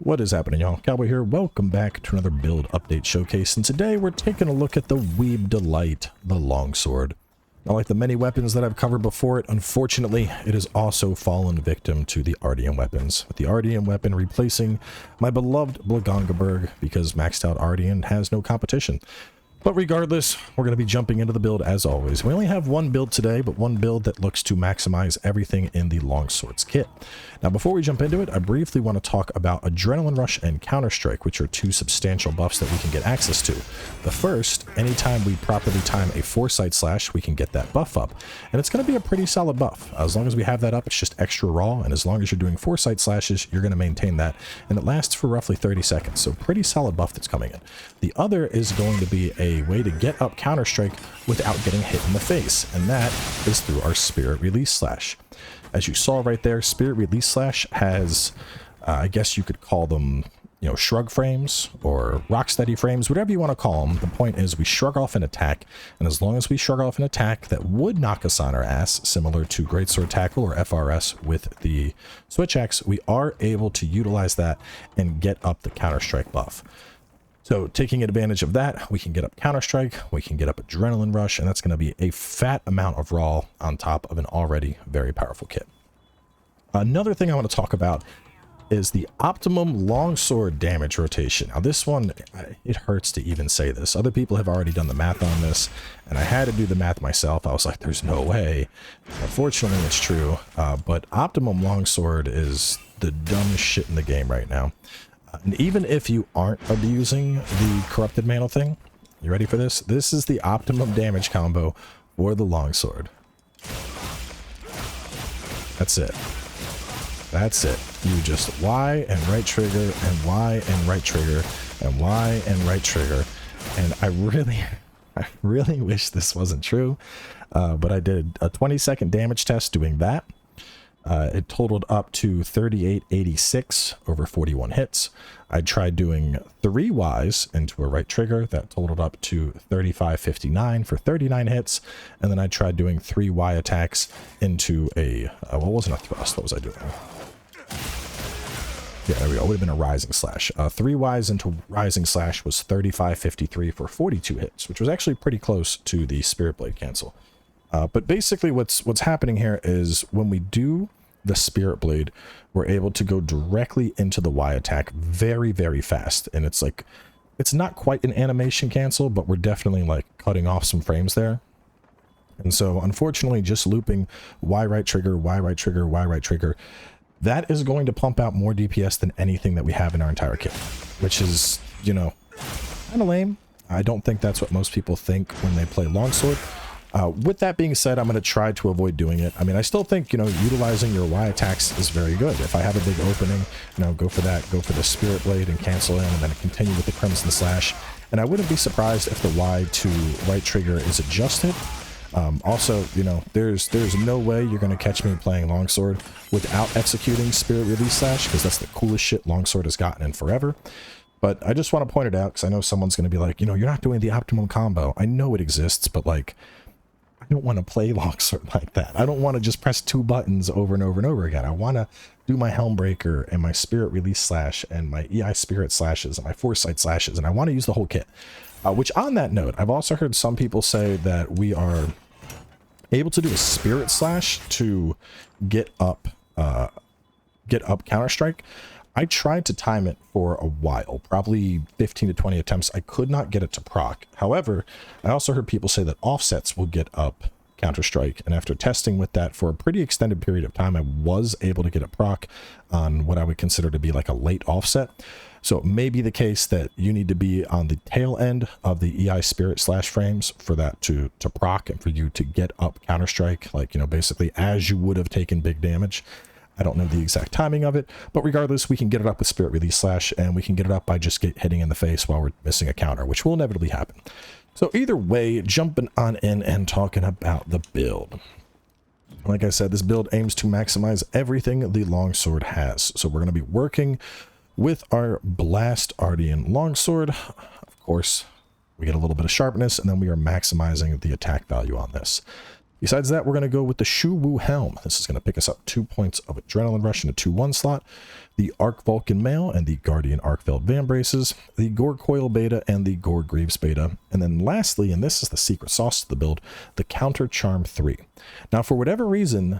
What is happening, y'all? Cowboy here. Welcome back to another build update showcase, and today we're taking a look at the Weeb Delight, the longsword. Now, like the many weapons that I've covered before it, unfortunately, it has also fallen victim to the RDM weapons, with the RDM weapon replacing my beloved Blagongaberg because maxed out RDM has no competition. But regardless, we're going to be jumping into the build as always. We only have one build today, but one build that looks to maximize everything in the longswords kit. Now, before we jump into it, I briefly want to talk about Adrenaline Rush and Counterstrike, which are two substantial buffs that we can get access to. The first, anytime we properly time a foresight slash, we can get that buff up. And it's going to be a pretty solid buff. As long as we have that up, it's just extra raw, and as long as you're doing foresight slashes, you're going to maintain that, and it lasts for roughly 30 seconds, so pretty solid buff that's coming in. The other is going to be a way to get up Counterstrike without getting hit in the face, and that is through our Spirit Release Slash. As you saw right there, Spirit Release Slash has, I guess you could call them, shrug frames or rocksteady frames, whatever you want to call them. The point is we shrug off an attack, and as long as we shrug off an attack that would knock us on our ass, similar to Greatsword Tackle or FRS with the Switch Axe, we are able to utilize that and get up the Counterstrike buff. So taking advantage of that, we can get up Counterstrike, we can get up Adrenaline Rush, and that's going to be a fat amount of raw on top of an already very powerful kit. Another thing I want to talk about is the optimum longsword damage rotation. Now this one, it hurts to even say this. Other people have already done the math on this, and I had to do the math myself. I was like, there's no way. Unfortunately, it's true, but optimum longsword is the dumbest shit in the game right now. And even if you aren't abusing the Corrupted Mantle thing, you ready for this? This is the optimum damage combo for the longsword. That's it. That's it. You just Y and right trigger and Y and right trigger and Y and right trigger. And I really wish this wasn't true, but I did a 20-second damage test doing that. It totaled up to 3886 over 41 hits. I tried doing 3 Ys into a right trigger. That totaled up to 3559 for 39 hits. And then I tried doing 3 Y attacks into a, well, it wasn't a thrust. What was I doing? Yeah, there we go. It would have been a Rising Slash. 3 Ys into Rising Slash was 3553 for 42 hits, which was actually pretty close to the Spirit Blade cancel. But basically what's happening here is when we do the Spirit Blade, we're able to go directly into the Y attack very, very fast. And it's like, it's not quite an animation cancel, but we're definitely like cutting off some frames there. And so unfortunately, just looping Y right trigger, Y right trigger, Y right trigger, that is going to pump out more DPS than anything that we have in our entire kit, which is, kind of lame. I don't think that's what most people think when they play longsword. With that being said, I'm going to try to avoid doing it. I mean, I still think, utilizing your Y attacks is very good. If I have a big opening, go for that, go for the Spirit Blade and cancel in, and then continue with the Crimson Slash. And I wouldn't be surprised if the Y to right trigger is adjusted. Also, there's no way you're going to catch me playing longsword without executing Spirit Release Slash, because that's the coolest shit longsword has gotten in forever. But I just want to point it out, because I know someone's going to be like, you're not doing the optimum combo. I know it exists, but like, I don't want to play longsword like that. I don't want to just press 2 buttons over and over and over again. I want to do my Helmbreaker and my Spirit Release Slash and my EI Spirit Slashes and my Foresight Slashes, and I want to use the whole kit. Which, on that note, I've also heard some people say that we are able to do a Spirit Slash to get up Counterstrike. I tried to time it for a while, probably 15 to 20 attempts. I could not get it to proc. However, I also heard people say that offsets will get up Counterstrike, and after testing with that for a pretty extended period of time, I was able to get a proc on what I would consider to be like a late offset. So it may be the case that you need to be on the tail end of the EI Spirit Slash frames for that to proc and for you to get up Counterstrike, like, basically as you would have taken big damage. I don't know the exact timing of it, but regardless, we can get it up with Spirit Release Slash, and we can get it up by just hitting in the face while we're missing a counter, which will inevitably happen. So either way, jumping on in and talking about the build. Like I said, this build aims to maximize everything the longsword has. So we're going to be working with our Blast Ardian longsword. Of course, we get a little bit of sharpness, and then we are maximizing the attack value on this. Besides that, we're going to go with the Shu Wu Helm. This is going to pick us up 2 points of Adrenaline Rush in a 2-1 slot, the Arc Vulcan Mail and the Guardian Arcveld Van Braces, the Gore Coil Beta and the Gore Greaves Beta, and then lastly, and this is the secret sauce to the build, the Counter Charm 3. Now, for whatever reason,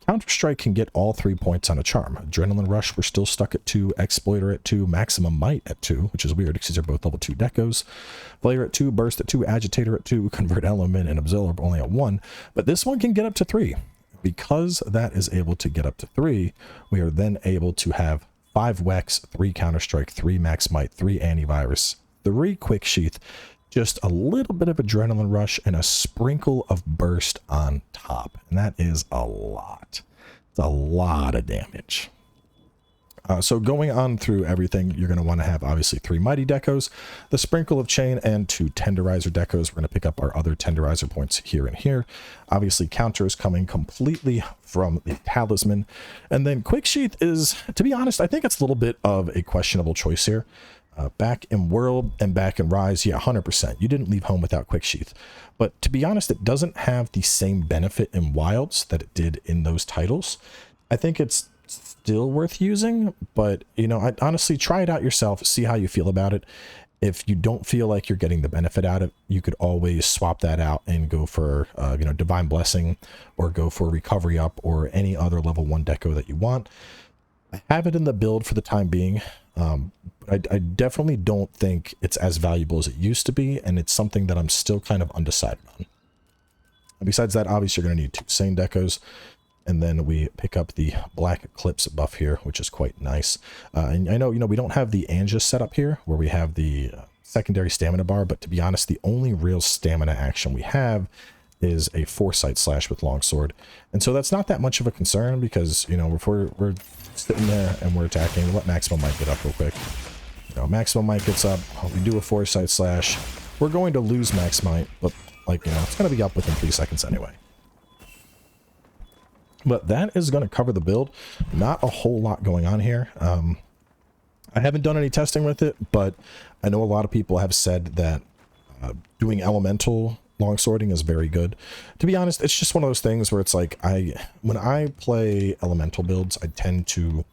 Counterstrike can get all 3 points on a charm. Adrenaline Rush, we're still stuck at 2, Exploiter at 2, Maximum Might at 2, which is weird because these are both level 2 decos. Flare at 2, Burst at 2, Agitator at 2, Convert Element, and Absorb only at 1. But this one can get up to 3. Because that is able to get up to 3, we are then able to have 5 Wex, 3 Counterstrike, 3 Max Might, 3 Antivirus, 3 Quick Sheath, just a little bit of Adrenaline Rush, and a sprinkle of Burst on top. And that is a lot. It's a lot of damage. So going on through everything, you're going to want to have obviously 3 Mighty Decos, the sprinkle of Chain, and 2 Tenderizer Decos. We're going to pick up our other Tenderizer points here and here. Obviously, Counter is coming completely from the Talisman. And then Quick Sheath is, to be honest, I think it's a little bit of a questionable choice here. Back in World and back in Rise, yeah, 100%. You didn't leave home without Quick Sheath. But to be honest, it doesn't have the same benefit in Wilds that it did in those titles. I think it's still worth using, but, you know, I'd honestly try it out yourself, see how you feel about it. If you don't feel like you're getting the benefit out of it, you could always swap that out and go for, you know, Divine Blessing, or go for Recovery Up, or any other level 1 deco that you want. I have it in the build for the time being. I definitely don't think it's as valuable as it used to be, and it's something that I'm still kind of undecided on. And besides that, obviously you're going to need 2 Sane Decos, and then we pick up the Black Eclipse buff here, which is quite nice. And I know, you know, we don't have the Anja setup here, where we have the secondary stamina bar, but to be honest, the only real stamina action we have is a Foresight Slash with Longsword. And so that's not that much of a concern, because, you know, if we're sitting there and we're attacking, let Maximum Might get up real quick. You know, Maximum Might gets up, we do a Foresight Slash. We're going to lose Max Might, but, like, you know, it's going to be up within 3 seconds anyway. But that is going to cover the build. Not a whole lot going on here. I haven't done any testing with it, but I know a lot of people have said that doing elemental longswording is very good. To be honest, it's just one of those things where it's like, when I play elemental builds, I tend to,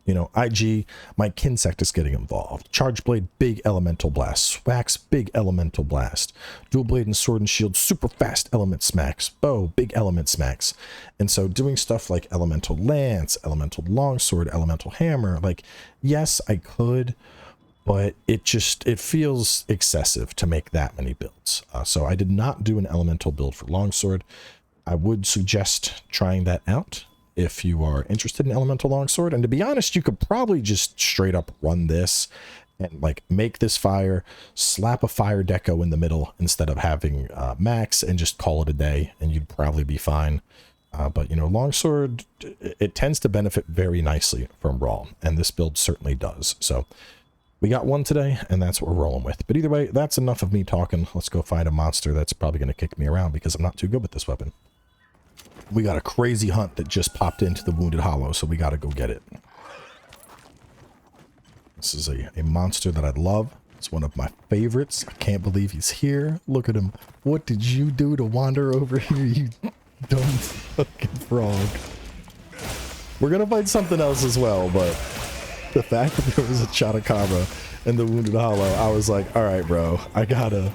you know, IG, my Kinsect is getting involved. Charge Blade, big elemental blast. Swax, big elemental blast. Dual Blade and Sword and Shield, super fast element smacks. Bow, big element smacks. And so doing stuff like Elemental Lance, Elemental Longsword, Elemental Hammer, like, yes, I could, but it feels excessive to make that many builds. So I did not do an elemental build for Longsword. I would suggest trying that out if you are interested in elemental longsword. And to be honest, you could probably just straight up run this and like make this fire, slap a fire deco in the middle instead of having max, and just call it a day, and you'd probably be fine. But you know, longsword, it tends to benefit very nicely from raw, and this build certainly does. So we got one today, and that's what we're rolling with. But either way, that's enough of me talking. Let's go find a monster that's probably going to kick me around because I'm not too good with this weapon. We got a crazy hunt that just popped into the Wounded Hollow, so we got to go get it. This is a monster that I love. It's one of my favorites. I can't believe he's here. Look at him. What did you do to wander over here, you dumb fucking frog? We're going to find something else as well, but the fact that there was a Chotacabra in the Wounded Hollow, I was like, all right, bro, I gotta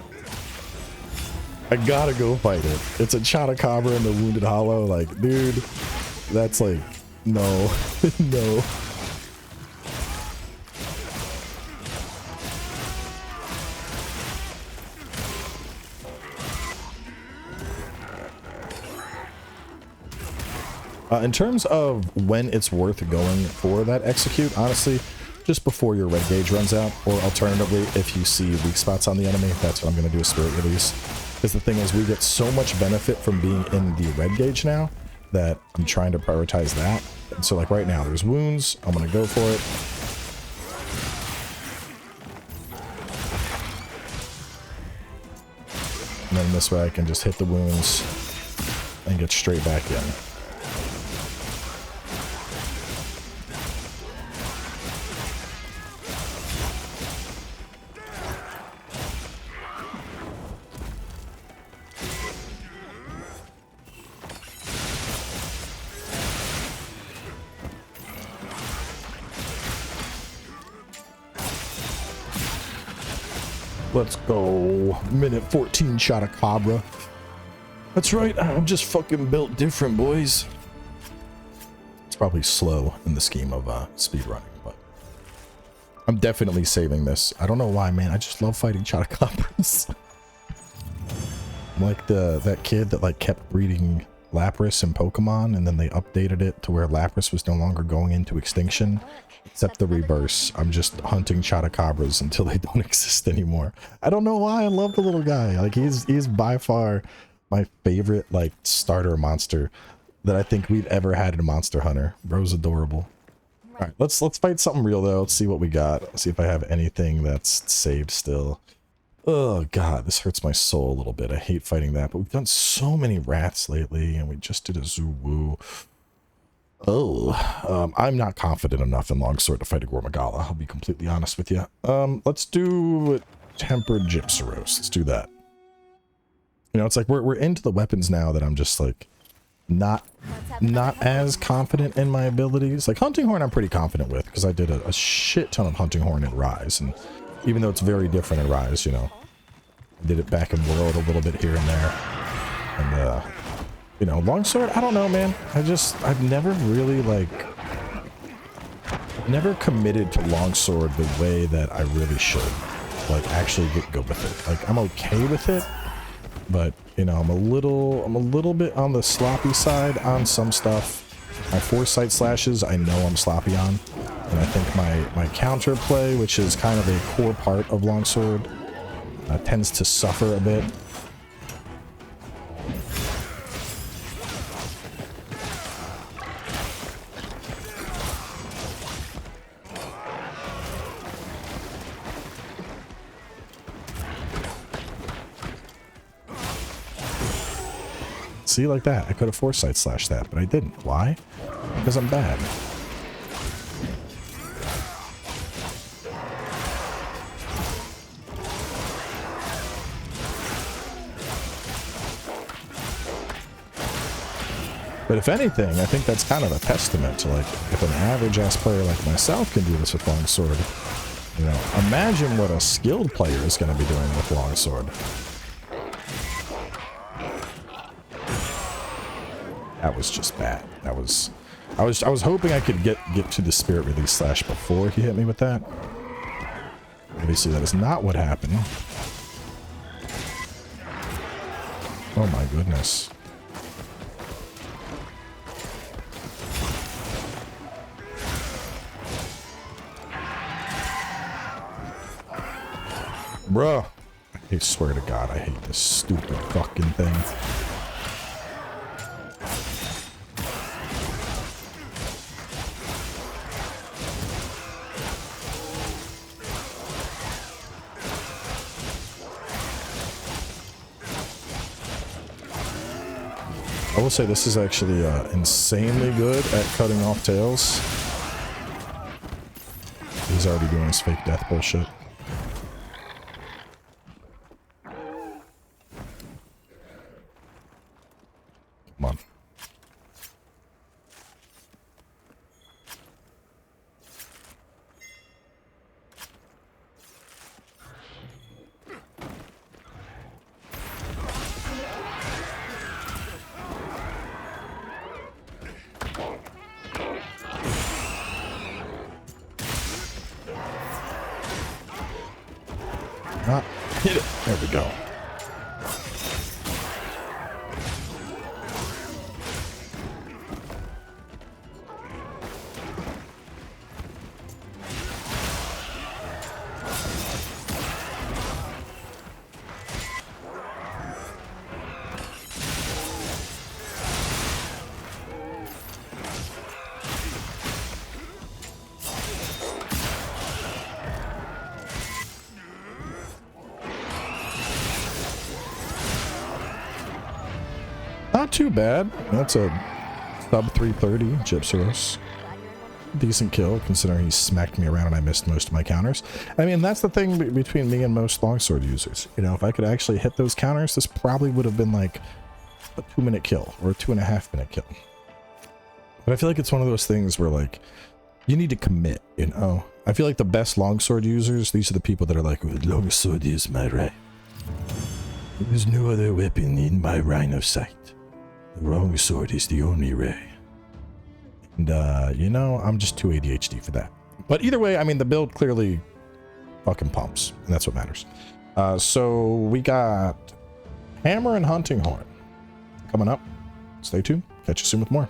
go fight it. It's a Chotacabra in the Wounded Hollow. Like, dude, that's like, no, no. In terms of when it's worth going for that execute, honestly, just before your red gauge runs out, or alternatively, if you see weak spots on the enemy, that's what I'm going to do, a Spirit Release. Because the thing is, we get so much benefit from being in the red gauge now that I'm trying to prioritize that. And so like right now, there's wounds. I'm going to go for it. And then this way I can just hit the wounds and get straight back in. Let's go. Minute 14 shot of Cabra. That's right, I'm just fucking built different, boys. It's probably slow in the scheme of speedrunning, but I'm definitely saving this. I don't know why, man. I just love fighting Chotacabras. Like that kid that like kept breeding Lapras in Pokemon, and then they updated it to where Lapras was no longer going into extinction, except the reverse. I'm just hunting Chotacabras until they don't exist anymore. I don't know why. I love the little guy. Like he's by far my favorite like starter monster that I think we've ever had in a Monster Hunter. Bro's adorable. All right, let's fight something real though. Let's see what we got. Let's see if I have anything that's saved still. Oh god, this hurts my soul a little bit. I hate fighting that, but we've done so many rats lately, and we just did a Zuwu. Oh, I'm not confident enough in Longsword to fight a Gormagala. I'll be completely honest with you. Let's do Tempered Gypsaros. Let's do that. You know, it's like we're into the weapons now that I'm just like not as confident in my abilities. Like Hunting Horn I'm pretty confident with because I did a shit ton of Hunting Horn in Rise, and even though it's very different in Rise, you know, I did it back in World a little bit here and there. And you know, Longsword, I don't know, man. I've never really like never committed to Longsword the way that I really should. Like actually get good with it. Like I'm okay with it, but you know, I'm a little bit on the sloppy side on some stuff. My foresight slashes I know I'm sloppy on, and I think my counterplay, which is kind of a core part of Longsword, tends to suffer a bit. See, like that. I could have foresight slashed that, but I didn't. Why? Because I'm bad. But if anything, I think that's kind of a testament to like, if an average ass player like myself can do this with Longsword, you know, imagine what a skilled player is going to be doing with Longsword. That was just bad. I was hoping I could get to the Spirit Release Slash before he hit me with that. Obviously that is not what happened. Oh my goodness. Bruh. I swear to God, I hate this stupid fucking thing. I will say this is actually insanely good at cutting off tails. He's already doing his fake death bullshit. Come on. Ah, hit it. There we go. Not too bad. That's a sub 330 Gypsaros. Decent kill, considering he smacked me around and I missed most of my counters. I mean, that's the thing between me and most Longsword users. You know, if I could actually hit those counters, this probably would have been like a 2-minute kill or a 2.5-minute kill. But I feel like it's one of those things where like, you need to commit, you know? I feel like the best longsword users, these are the people that are like, longsword is my ray. There is no other weapon in my line of sight. The longsword is the only ray. And, you know, I'm just too ADHD for that. But either way, I mean, the build clearly fucking pumps, and that's what matters. So we got Hammer and Hunting Horn coming up. Stay tuned. Catch you soon with more.